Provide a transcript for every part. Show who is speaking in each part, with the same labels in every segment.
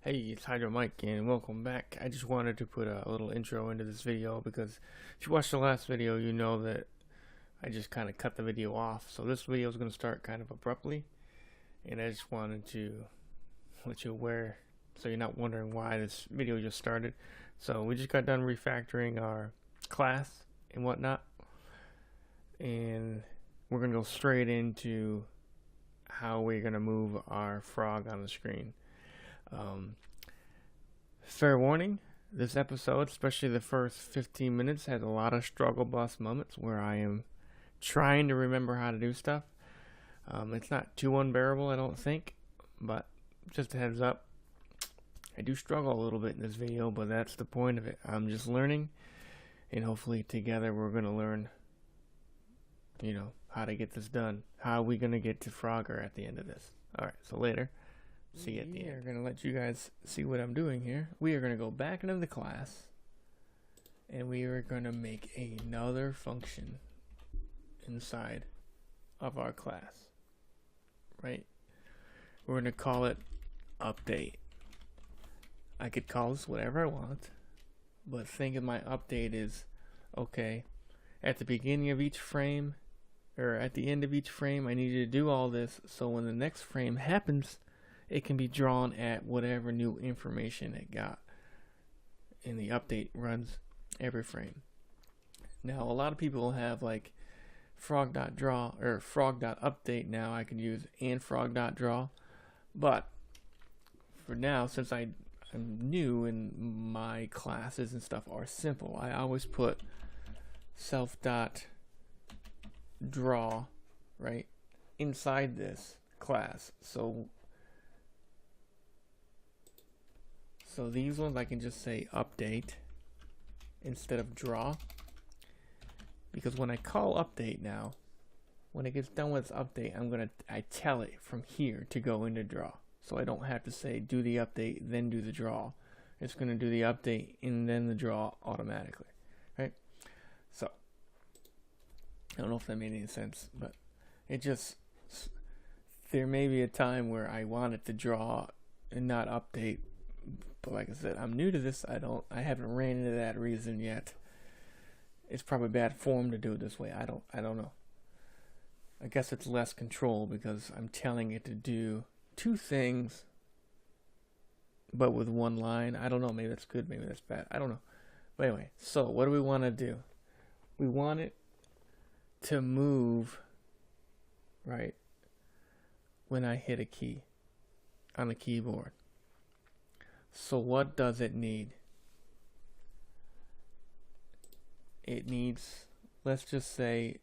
Speaker 1: Hey, it's Hydro Mike and welcome back. I just wanted to put a little intro into this video because if you watched the last video, you know that I just kind of cut the video off. So this video is going to start kind of abruptly, and I just wanted to let you aware so you're not wondering why this video just started. So we just got done refactoring our class and whatnot, and we're going to go straight into how we're going to move our frog on the screen. Fair warning, this episode, especially the first 15 minutes, has a lot of struggle bus moments where I am trying to remember how to do stuff. It's not too unbearable, I don't think, but just a heads up, I do struggle a little bit in this video, but that's the point of it. I'm just learning, and hopefully together we're going to learn, how to get this done. How are we going to get to Frogger at the end of this? Alright, so later. See you at the end. We're going to let you guys see what I'm doing here. We are going to go back into the class, and we are going to make another function inside of our class, right? We're going to call it update. I could call this whatever I want, but think of my update is, okay, at the beginning of each frame, or at the end of each frame, I need you to do all this, so when the next frame happens, it can be drawn at whatever new information it got. And the update runs every frame. Now, a lot of people have like frog.draw or frog.update now. I can use and frog.draw. But for now, since I'm new and my classes and stuff are simple, I always put self.draw right inside this class. So these ones I can just say update instead of draw, because when I call update now, when it gets done with its update, I tell it from here to go into draw. So I don't have to say do the update then do the draw. It's going to do the update and then the draw automatically, right? So I don't know if that made any sense, but there may be a time where I want it to draw and not update. But like I said, I'm new to this. I haven't ran into that reason yet. It's probably bad form to do it this way. I don't know. I guess it's less control because I'm telling it to do two things, but with one line. I don't know. Maybe that's good. Maybe that's bad. I don't know. But anyway, so what do we want to do? We want it to move, right, when I hit a key on the keyboard. So what does it need? It needs, let's just say,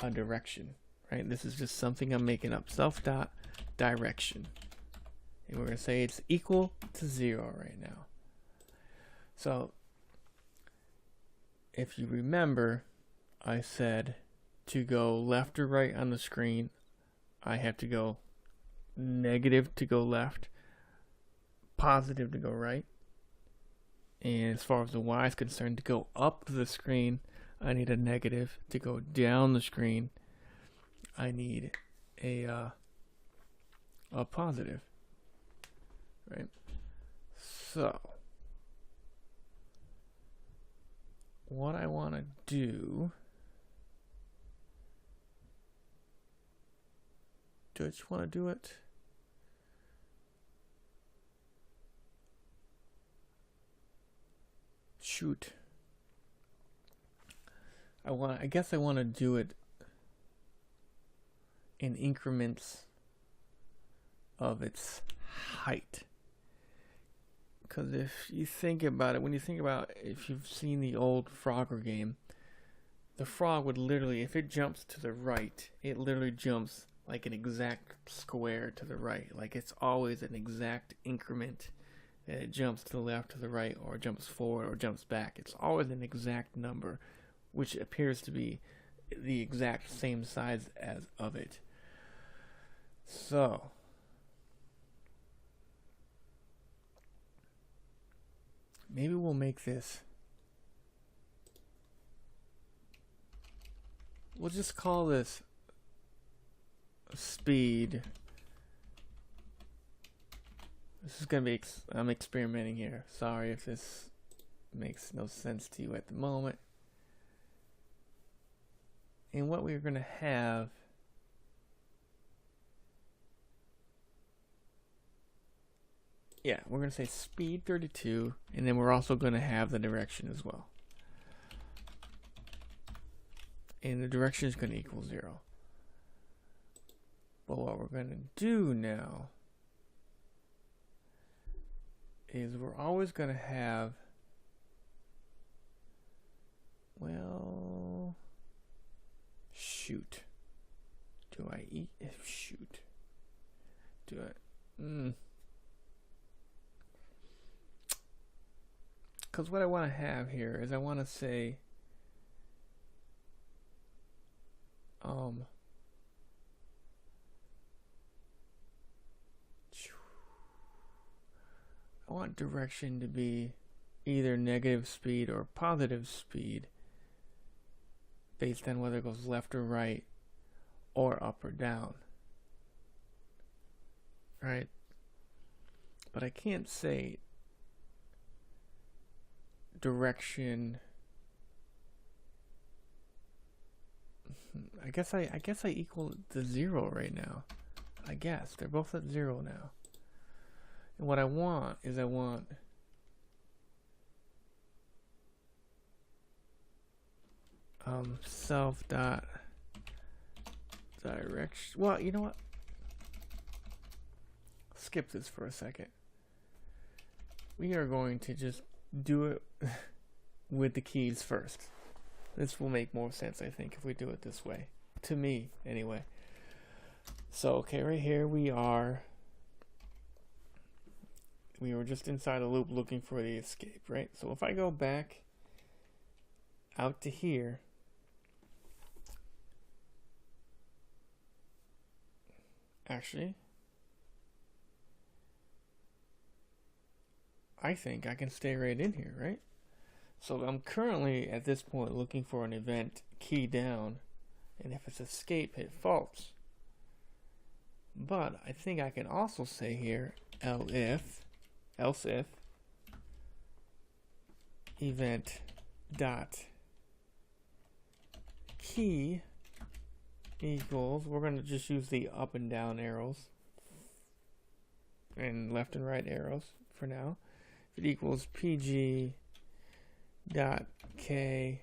Speaker 1: a direction, right? This is just something I'm making up. Self.direction. And we're going to say it's equal to 0 right now. So if you remember, I said to go left or right on the screen, I have to go negative to go left, positive to go right, and as far as the Y is concerned, to go up the screen I need a negative. To go down the screen I need a positive, right? So what I want to do I just want to do it? Shoot. I guess I want to do it in increments of its height. Because if you think about it, if you've seen the old Frogger game, the frog would literally, if it jumps to the right, it literally jumps like an exact square to the right. Like it's always an exact increment. It jumps to the left, to the right, or jumps forward, or jumps back. It's always an exact number, which appears to be the exact same size as of it. So maybe we'll make this. We'll just call this speed This is gonna be, I'm experimenting here. Sorry if this makes no sense to you at the moment. And what we're gonna have we're gonna say speed 32, and then we're also gonna have the direction as well. And the direction is gonna equal 0. But what we're gonna do now is we're always gonna have, well, shoot. Do I eat? Shoot. Do I? Because what I want to have here is I want to say, I want direction to be either negative speed or positive speed based on whether it goes left or right or up or down. Right? But I can't say direction. I guess I equal to 0 right now. I guess they're both at 0 now. And what I want is self dot direction. Well, you know what? Skip this for a second. We are going to just do it with the keys first. This will make more sense, I think, if we do it this way. To me, anyway. So, okay, right here we were just inside a loop looking for the escape, right? So if I go back out to here, actually, I think I can stay right in here, right? So I'm currently at this point looking for an event key down, and if it's escape, hit false. But I think I can also say here else if event dot key equals, we're going to just use the up and down arrows and left and right arrows for now. If it equals pg dot k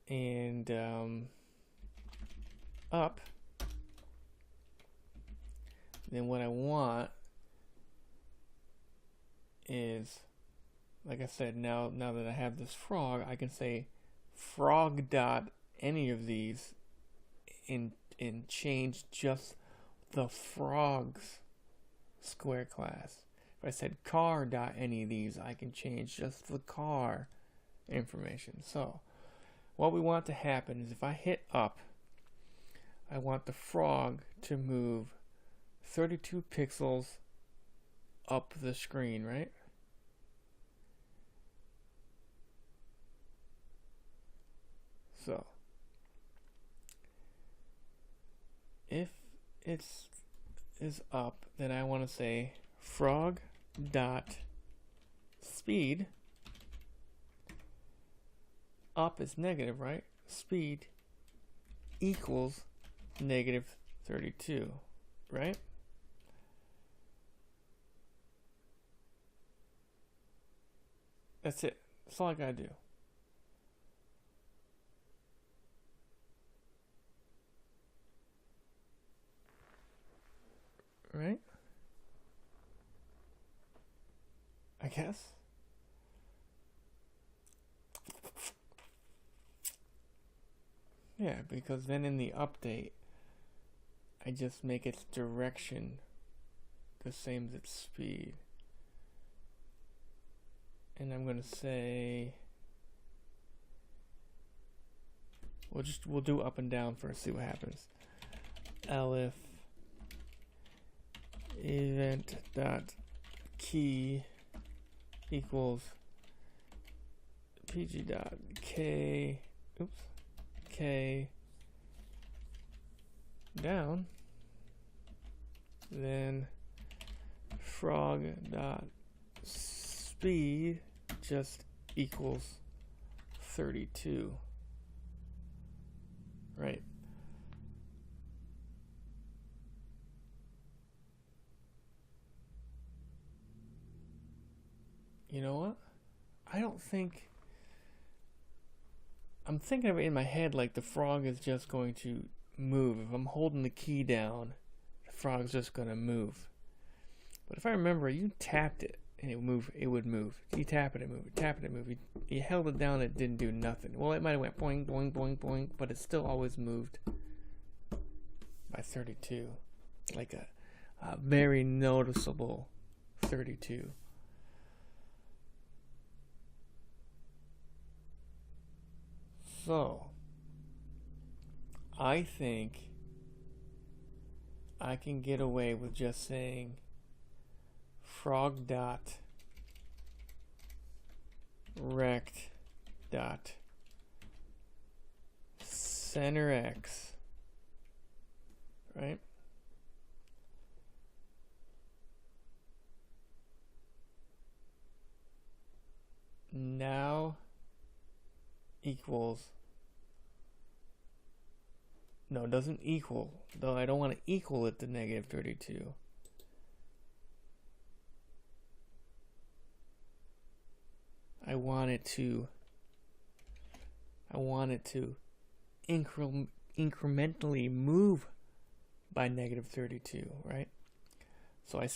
Speaker 1: and up, then what I want is, like I said, now that I have this frog, I can say frog dot any of these and change just the frog's square class. If I said car dot any of these, I can change just the car information. So what we want to happen is if I hit up, I want the frog to move 32 pixels up the screen, right? So if it's is up, then I want to say frog dot speed. Up is negative, right? Speed equals negative 32, right? That's it. That's all I gotta do. Right? I guess. Yeah, because then in the update, I just make its direction the same as its speed. And I'm going to say, we'll do up and down first, see what happens. Elif event dot key equals pg dot k, k down, then frog dot speed just equals 32. Right. You know what? I don't think... I'm thinking of it in my head like the frog is just going to move. If I'm holding the key down, the frog's just going to move. But if I remember, you tapped it and it would move. You tap it and move. Tap it and move. You held it down, it didn't do nothing. Well, it might have went boing, boing, boing, boing, but it still always moved by 32. Like a very noticeable 32. So, I think I can get away with just saying frog dot rect dot center x, right? Now equals, no, it doesn't equal, though I don't want to equal it to negative 32. I want it to incrementally move by negative 32, right? So I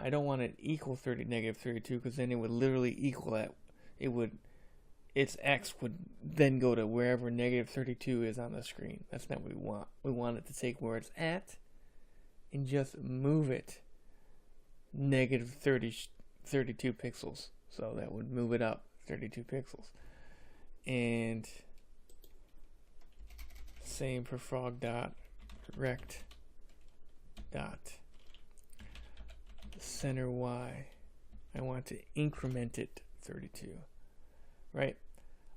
Speaker 1: don't want it equal negative 32, because then it would literally equal that. Its x would then go to wherever negative 32 is on the screen. That's not what we want. We want it to take where it's at and just move it negative 32 pixels. So that would move it up 32 pixels. And same for frog dot rect dot center y. I want to increment it 32. Right?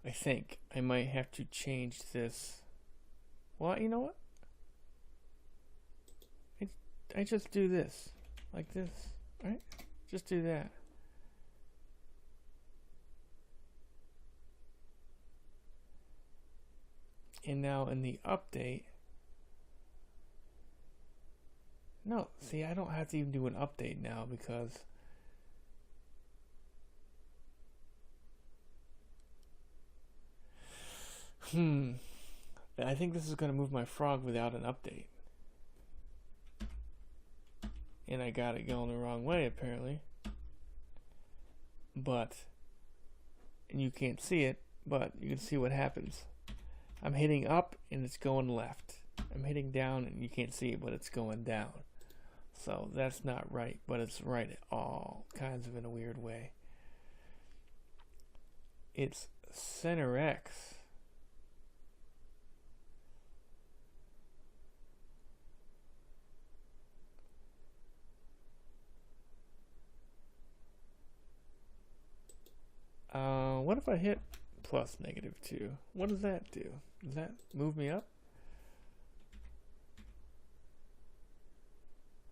Speaker 1: I think I might have to change this. Well, you know what? I just do this. Like this. Right? Just do that. And now in the update. No, see, I don't have to even do an update now because I think this is going to move my frog without an update. And I got it going the wrong way, apparently. But, and you can't see it, but you can see what happens. I'm hitting up and it's going left. I'm hitting down and you can't see it, but it's going down. So that's not right, but it's right all kinds of in a weird way. It's center X. What if I hit plus negative 2? What does that do? Does that move me up?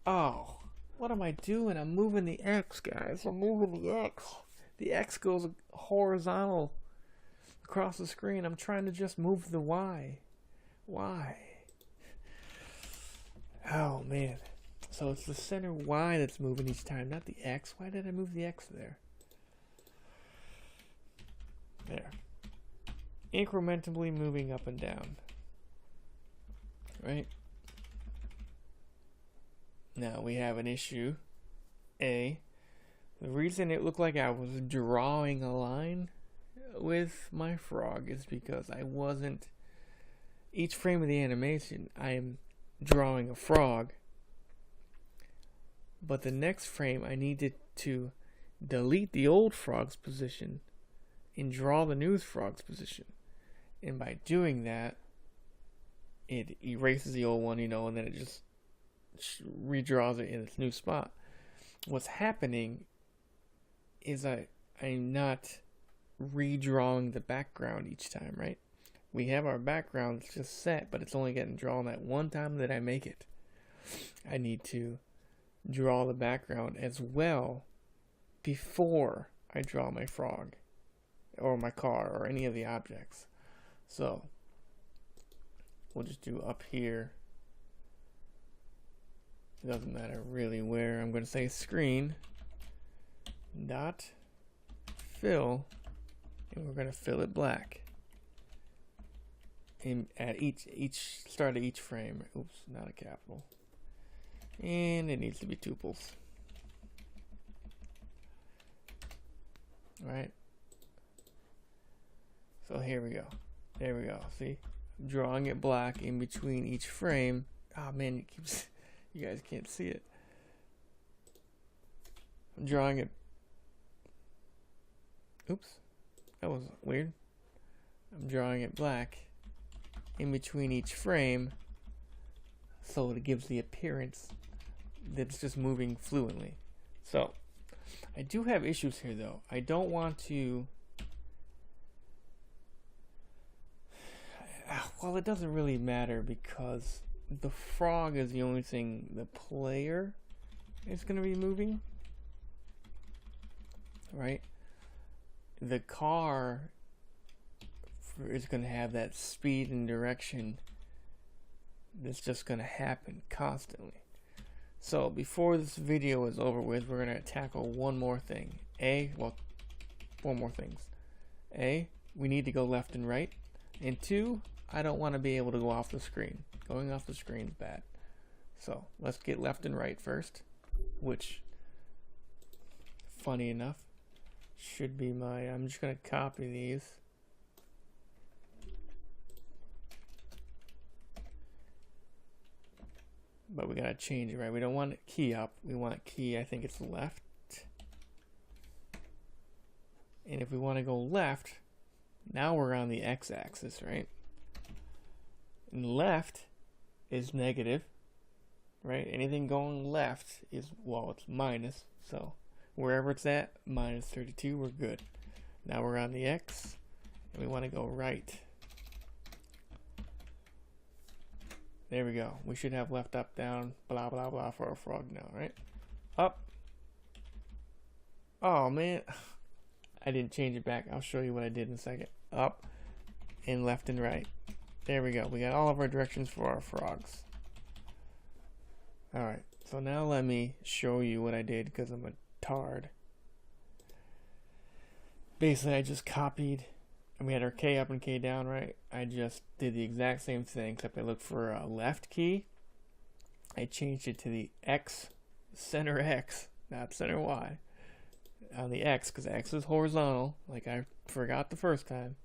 Speaker 1: Oh, what am I doing? I'm moving the X, guys. I'm moving the X. The X goes horizontal across the screen. I'm trying to just move the Y. Why? Oh, man. So it's the center Y that's moving each time, not the X. Why did I move the X there? There. Incrementally moving up and down. Right? Now we have an issue. A. The reason it looked like I was drawing a line with my frog is because I wasn't. Each frame of the animation, I am drawing a frog. But the next frame, I needed to delete the old frog's position and draw the new frog's position. And by doing that, it erases the old one, and then it just redraws it in its new spot. What's happening is I'm not redrawing the background each time, right? We have our background just set, but it's only getting drawn that one time that I make it. I need to draw the background as well before I draw my frog or my car or any of the objects. So we'll just do up here. It doesn't matter really where. I'm going to say screen dot fill, and we're going to fill it black. And at each start of each frame. Oops, not a capital. And it needs to be tuples. All right. So here we go. There we go. See, I'm drawing it black in between each frame. Oh man, it keeps. You guys can't see it. I'm drawing it. Oops, that was weird. I'm drawing it black in between each frame, so it gives the appearance that it's just moving fluently. So I do have issues here though. I don't want to. Well, it doesn't really matter because the frog is the only thing the player is going to be moving, right? The car is going to have that speed and direction that's just going to happen constantly. So before this video is over with, we're going to tackle one more thing. Four more things. A, we need to go left and right. And two, I don't want to be able to go off the screen. Going off the screen is bad. So let's get left and right first, which, funny enough, should be I'm just going to copy these. But we got to change it, right? We don't want it key up. We want it key, I think it's left. And if we want to go left, now we're on the x-axis, right? And left is negative, right? Anything going left is, well, it's minus. So wherever it's at, minus 32, we're good. Now we're on the x, and we want to go right. There we go. We should have left, up, down, blah, blah, blah for our frog now, right? Up. Oh, man. I didn't change it back. I'll show you what I did in a second. Up and left and right. There we go. We got all of our directions for our frogs. Alright, so now let me show you what I did because I'm a tard. Basically, I just copied, and we had our K up and K down, right? I just did the exact same thing, except I looked for a left key. I changed it to the X, center X, not center Y. On the X, because X is horizontal, like I forgot the first time.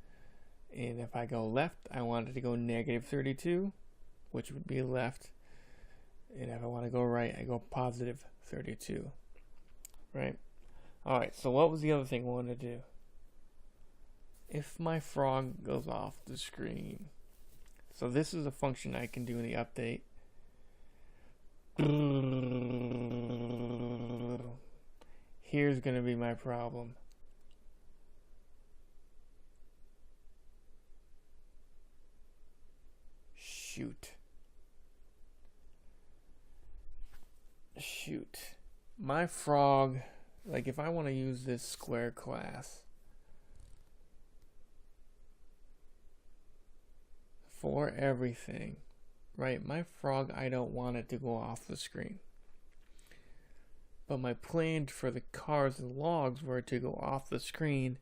Speaker 1: And if I go left, I want it to go negative 32, which would be left. And if I want to go right, I go positive 32, right? All right, so what was the other thing I wanted to do? If my frog goes off the screen. So this is a function I can do in the update. Here's going to be my problem. Shoot. My frog, like if I want to use this square class for everything, right? My frog, I don't want it to go off the screen. But my plan for the cars and logs were to go off the screen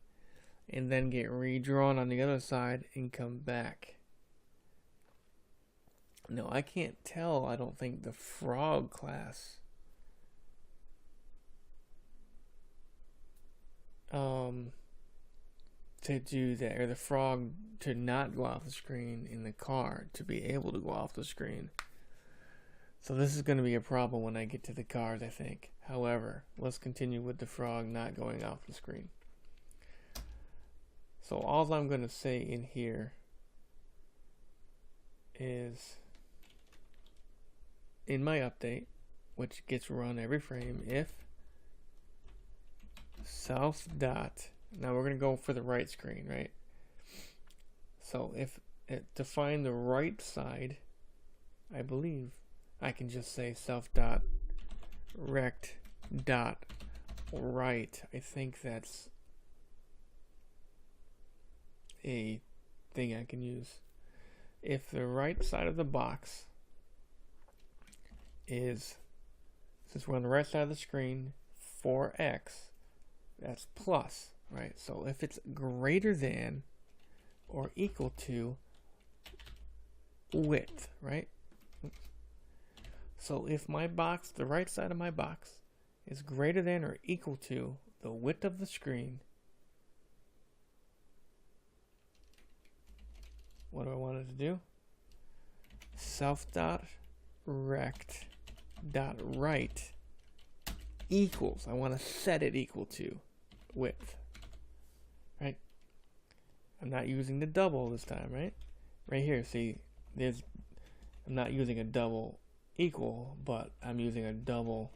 Speaker 1: and then get redrawn on the other side and come back. No, I can't tell, I don't think, the frog class to do that, or the frog to not go off the screen in the car to be able to go off the screen. So this is going to be a problem when I get to the cars, I think. However, let's continue with the frog not going off the screen. So all I'm going to say in here is, in my update, which gets run every frame, if self dot, now we're going to go for the right screen, right? So if to find the right side, I believe I can just say self dot rect dot right. I think that's a thing I can use. If the right side of the box is, since we're on the right side of the screen, 4x, that's plus, right? So if it's greater than or equal to width, right? So if my box, the right side of my box, is greater than or equal to the width of the screen, what do I want it to do? Self.rect.right equals, I want to set it equal to width, right? I'm not using the double this time, right? Right here, see, I'm not using a double equal, but I'm using a double,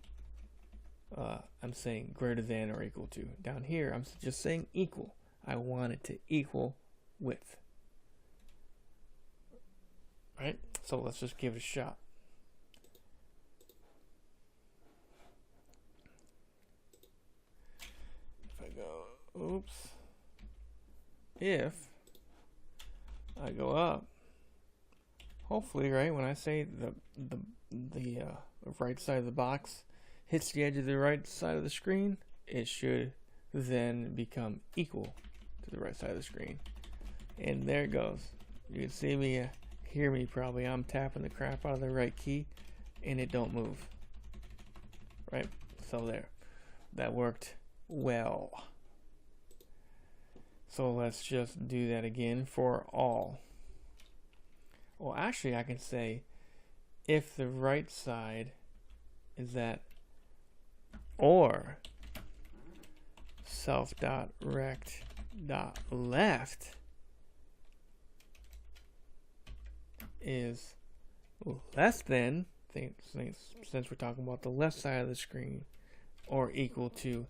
Speaker 1: I'm saying greater than or equal to. Down here, I'm just saying equal. I want it to equal width. Right? So let's just give it a shot. If I go, oops. If I go up, hopefully, right, when I say the right side of the box hits the edge of the right side of the screen, it should then become equal to the right side of the screen. And there it goes. You can see me, hear me probably. I'm tapping the crap out of the right key and it don't move. Right? So there. That worked well. So let's just do that again for all. Well, actually, I can say if the right side is that or self.rect.left is less than, since we're talking about the left side of the screen, or equal to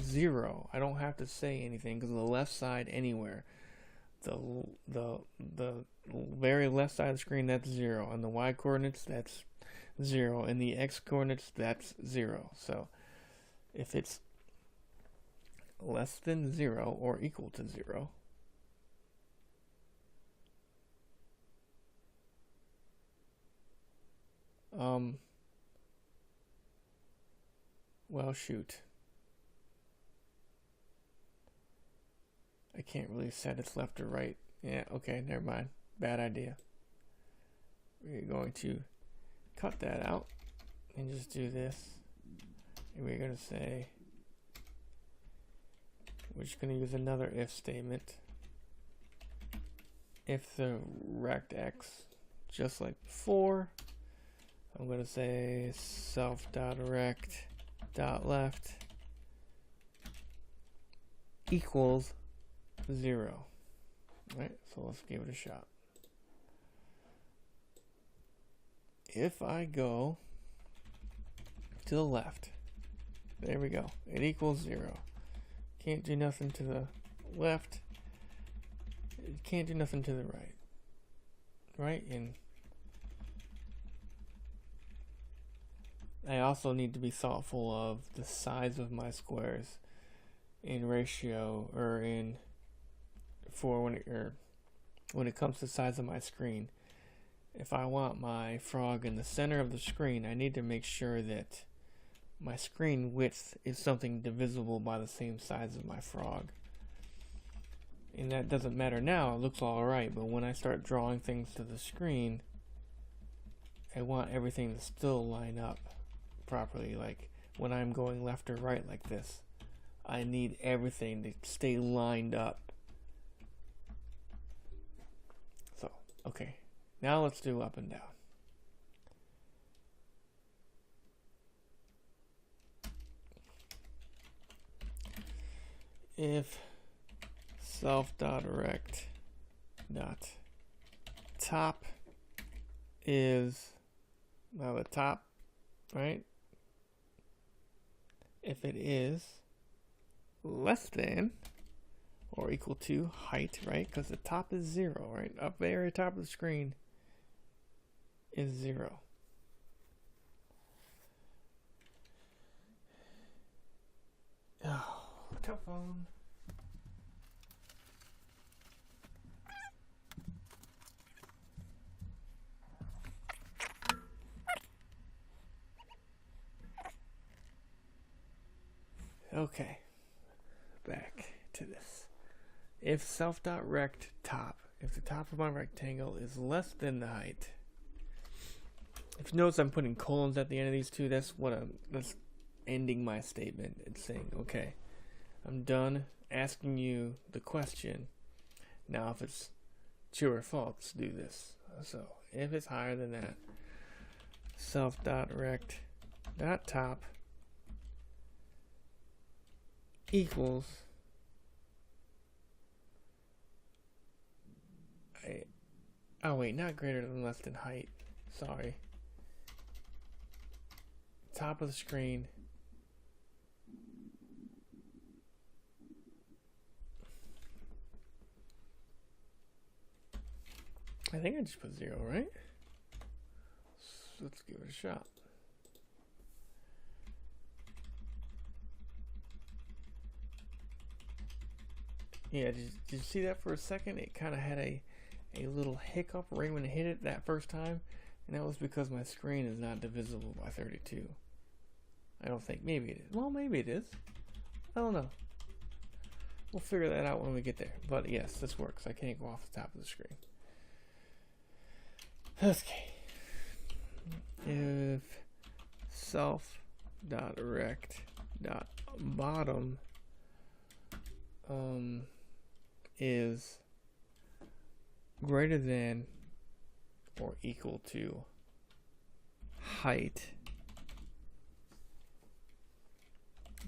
Speaker 1: 0. I don't have to say anything because the left side anywhere. The very left side of the screen, that's 0, and the y coordinates, that's 0, and the x coordinates, that's 0. So if it's less than 0 or equal to 0, well, shoot. I can't really set its left or right. Yeah, okay, never mind. Bad idea. We're going to cut that out and just do this. And we're going to say, we're just going to use another if statement. If the rect x, just like before, I'm going to say self.rect.left equals 0. Right, so let's give it a shot. If I go to the left, there we go, it equals 0. Can't do nothing to the left, it can't do nothing to the right. Right, and I also need to be thoughtful of the size of my squares in ratio, or in for when it comes to the size of my screen. If I want my frog in the center of the screen, I need to make sure that my screen width is something divisible by the same size as my frog. And that doesn't matter now, it looks alright, but when I start drawing things to the screen, I want everything to still line up properly. Like when I'm going left or right like this, I need everything to stay lined up. So, okay. Now let's do up and down. If self.rect.top is, now the top, right? If it is less than or equal to height, right? Because the top is 0, right? Up there at the top of the screen is 0. telephone. Okay, back to this. If self.rect top, if the top of my rectangle is less than the height, if you notice I'm putting colons at the end of these two, that's ending my statement. It's saying, okay, I'm done asking you the question. Now if it's true or false, do this. So if it's higher than that, self.rect.top equals oh wait, not greater than less than height. Sorry. Top of the screen. I think I just put 0, right? So let's give it a shot. Yeah, did you see that for a second? It kind of had a little hiccup right when it hit it that first time, and that was because my screen is not divisible by 32. I don't think. Maybe it is. Well, maybe it is. I don't know. We'll figure that out when we get there. But yes, this works. I can't go off the top of the screen. Okay. If self.rect.bottom is greater than or equal to height,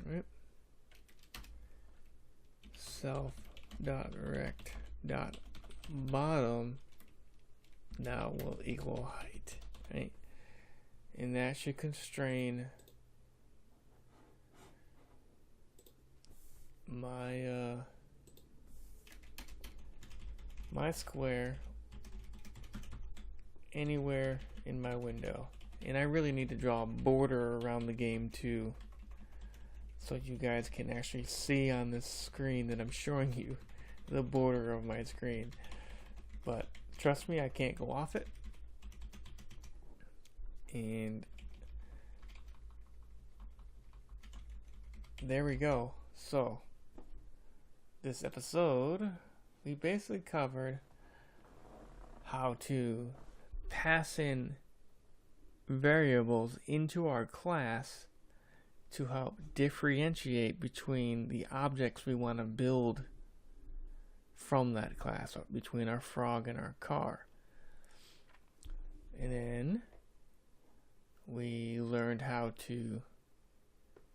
Speaker 1: right? Self.rect.bottom now will equal height, right? And that should constrain my my square anywhere in my window. And I really need to draw a border around the game too, so you guys can actually see on this screen that I'm showing you the border of my screen. But trust me, I can't go off it. And there we go. So this episode, we basically covered how to pass in variables into our class to help differentiate between the objects we want to build from that class, or between our frog and our car. And then we learned how to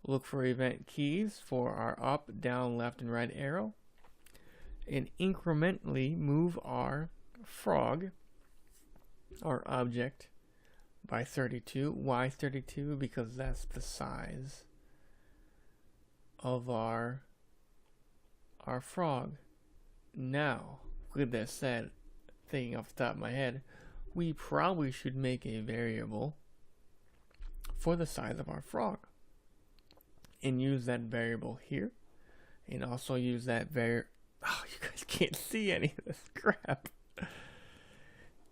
Speaker 1: look for event keys for our up, down, left, and right arrow, and incrementally move our frog, our object, by 32. Why 32? Because that's the size of our frog. Now, with that said, thinking off the top of my head, we probably should make a variable for the size of our frog and use that variable here, and also use that oh, you guys can't see any of this crap.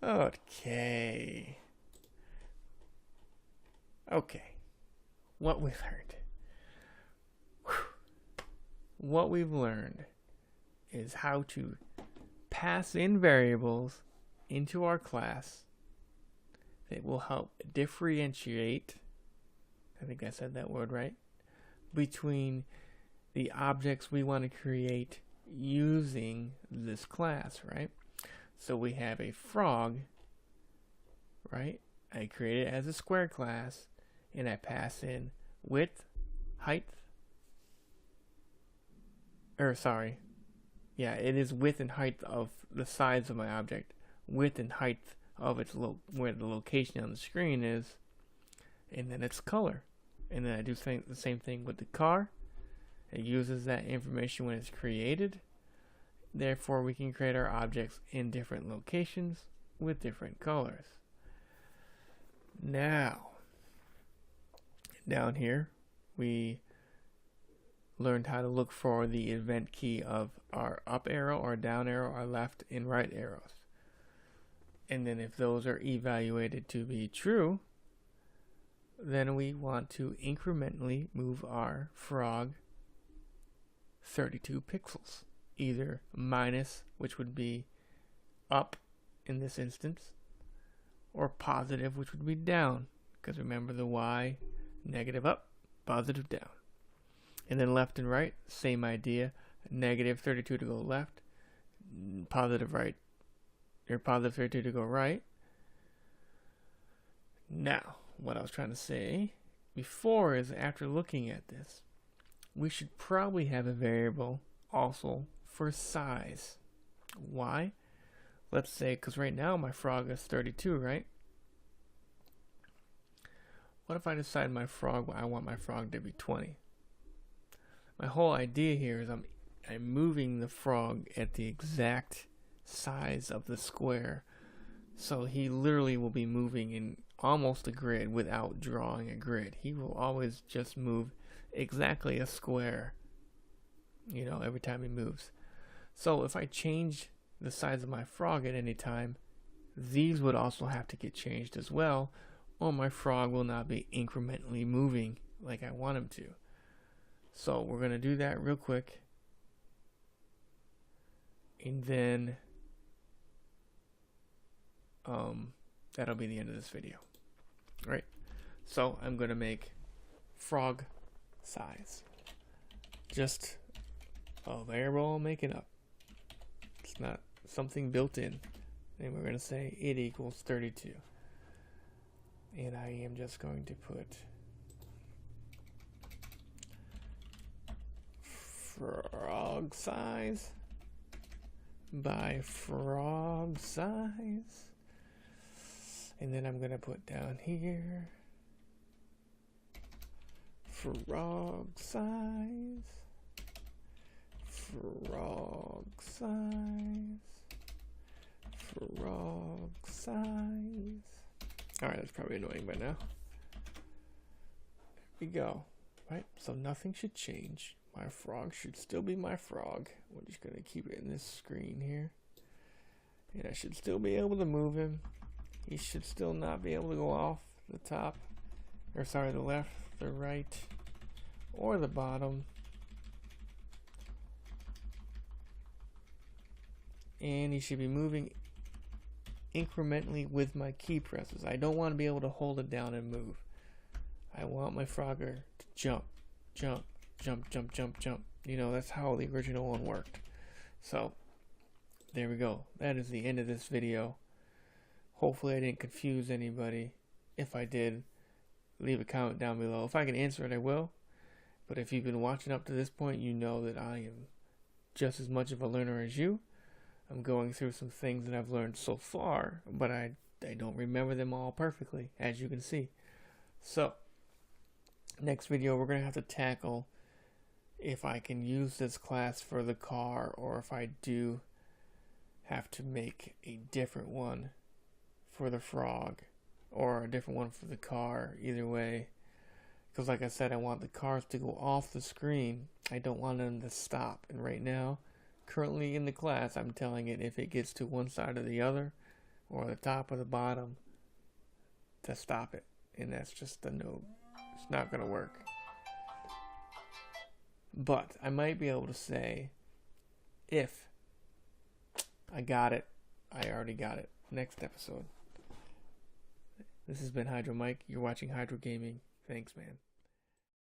Speaker 1: Okay. What we learned. What we've learned is how to pass in variables into our class that will help differentiate, I think I said that word right, between the objects we want to create using this class, right? So we have a frog, right? I create it as a square class, and I pass in width, height, it is width and height of the size of my object, width and height of its where the location on the screen is, and then its color. And then I do the same thing with the car. It uses that information when it's created. Therefore, we can create our objects in different locations with different colors. Now, down here, we learned how to look for the event key of our up arrow, our down arrow, our left and right arrows. And then if those are evaluated to be true, then we want to incrementally move our frog 32 pixels. Either minus, which would be up in this instance, or positive, which would be down. Because remember the Y, negative up, positive down. And then left and right, same idea. Negative 32 to go left, positive right, or positive 32 to go right. Now, what I was trying to say before is after looking at this, we should probably have a variable also for size. Why? Let's say, because right now my frog is 32, right? What if I decide I want my frog to be 20? My whole idea here is I'm moving the frog at the exact size of the square. So he literally will be moving in almost a grid without drawing a grid. He will always just move exactly a square, you know, every time he moves. So if I change the size of my frog at any time, these would also have to get changed as well, or my frog will not be incrementally moving like I want him to. So we're going to do that real quick. And then that'll be the end of this video. All right. So I'm going to make frog size. Just a variable I'm making up. It's not something built in. And we're going to say it equals 32. And I am just going to put frog size by frog size. And then I'm going to put down here frog size, frog size, frog size. Alright, that's probably annoying by now. There we go. Right, so nothing should change. My frog should still be my frog. We're just going to keep it in this screen here. And I should still be able to move him. He should still not be able to go off the top, or sorry, the left, the right, or the bottom. And he should be moving incrementally with my key presses. I don't want to be able to hold it down and move. I want my frogger to jump, jump, jump, jump, jump, jump. You know, that's how the original one worked. So, there we go. That is the end of this video. Hopefully I didn't confuse anybody. If I did, leave a comment down below. If I can answer it, I will. But if you've been watching up to this point, you know that I am just as much of a learner as you. I'm going through some things that I've learned so far, but I don't remember them all perfectly, as you can see. So, next video we're going to have to tackle if I can use this class for the car, or if I do have to make a different one for the frog, or a different one for the car. Either way, because like I said, I want the cars to go off the screen. I don't want them to stop. And right now, currently in the class, I'm telling it if it gets to one side or the other, or the top or the bottom, to stop it. And that's just a no. It's not going to work. But I might be able to say, if I got it, I already got it. Next episode. This has been Hydro Mike. You're watching Hydro Gaming. Thanks, man.